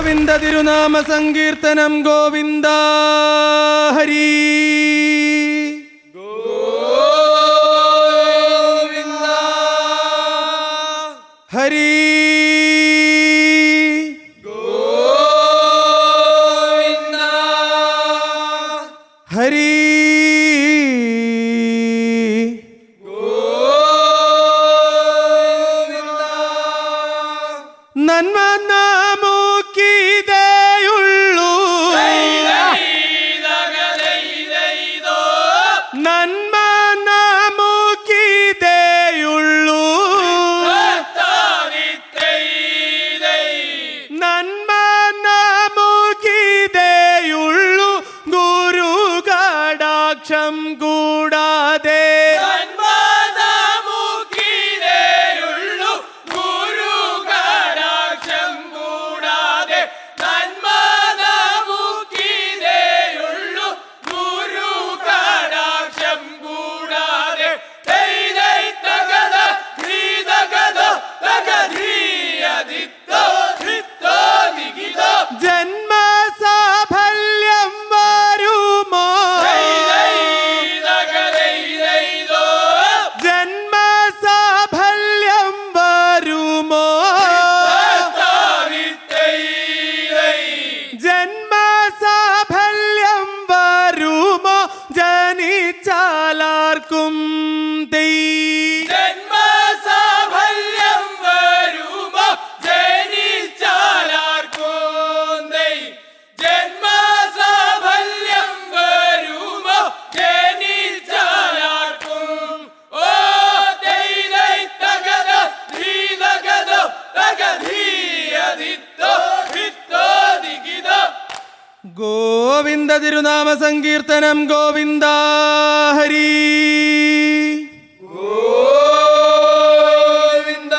ഗോവിന്ദ തിരുനാമ സങ്കീർത്തനം ഗോവിന്ദ ഹരി ഗോവിന്ദ ഹരി ഗോവിന്ദ ഹരി നന്മ നമുക്കിതേയുള്ളൂ നന്മ നമുക്കിതേയുള്ളൂ നന്മ നമുക്കിതേയുള്ളൂ ഗുരു കടാക്ഷം കൂടാതെ ജന്മസാഫല്യം വരുമോ ജന്മസാഫല്യം വരുമോ ജന്മസാഫല്യം വരുമോ ജനിച്ചാലാർക്കും ഗോവിന്ദ തിരുനാമ സങ്കീർത്തനം ഗോവിന്ദ ഹരി ഗോവിന്ദ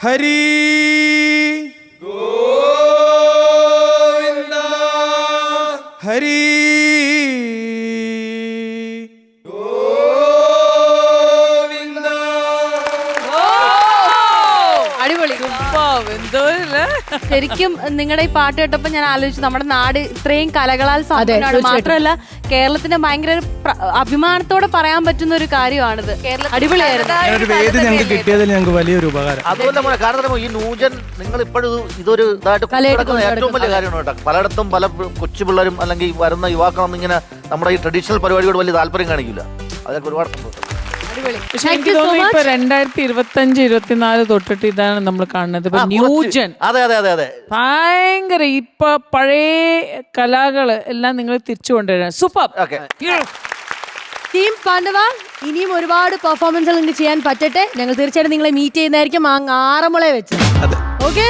ഹരി ഗോവിന്ദ ഹരി ഗോവിന്ദ. അടിപൊളി. ശരിക്കും നിങ്ങളുടെ ഈ പാട്ട് കേട്ടപ്പോ ഞാൻ ആലോചിച്ചു, നമ്മുടെ നാട് ഇത്രയും കലകളാൽ സമ്പന്നമാണ്. മാത്രമല്ല കേരളത്തിന്റെ ഭയങ്കര അഭിമാനത്തോടെ പറയാൻ പറ്റുന്ന ഒരു കാര്യമാണിത്. അടിപൊളിയായിരുന്നു. വേദി ഞങ്ങൾക്ക് കിട്ടിയതിൽ ഞങ്ങൾക്ക് വലിയൊരു ഉപകാരം. അതുപോലെ കാരണം ഈ ന്യൂജൻ നിങ്ങൾ ഇപ്പോഴും ഇതൊരു ഇതായിട്ട് ഏറ്റവും വലിയ കാര്യമാണ് കേട്ടോ. പലയിടത്തും പല കൊച്ചു പിള്ളേരും അല്ലെങ്കിൽ വരുന്ന യുവാക്കളൊന്നും ഇങ്ങനെ നമ്മുടെ ഈ ട്രഡീഷണൽ പരിപാടിയോട് വലിയ താല്പര്യം കാണിക്കില്ല. അതൊക്കെ ഒരുപാട് സന്തോഷം. പക്ഷെ എനിക്ക് തോന്നുന്നു ഇപ്പൊ 2025-24 തൊട്ടിട്ട് ഇതാണ് നമ്മൾ കാണുന്നത്. ന്യൂജൻ ഭയങ്കര ഇപ്പൊ പഴയ കലകള് എല്ലാം നിങ്ങൾ തിരിച്ചു കൊണ്ടുവരാൻ സൂപ്പർ. ടീം പാണ്ഡവ, ഇനിയും ഒരുപാട് പെർഫോമൻസുകൾ നിങ്ങൾക്ക് ചെയ്യാൻ പറ്റട്ടെ. ഞങ്ങൾ തീർച്ചയായിട്ടും നിങ്ങളെ മീറ്റ് ചെയ്യുന്നതായിരിക്കും ആ ആറന്മുളയെ വെച്ച്. ഓക്കെ.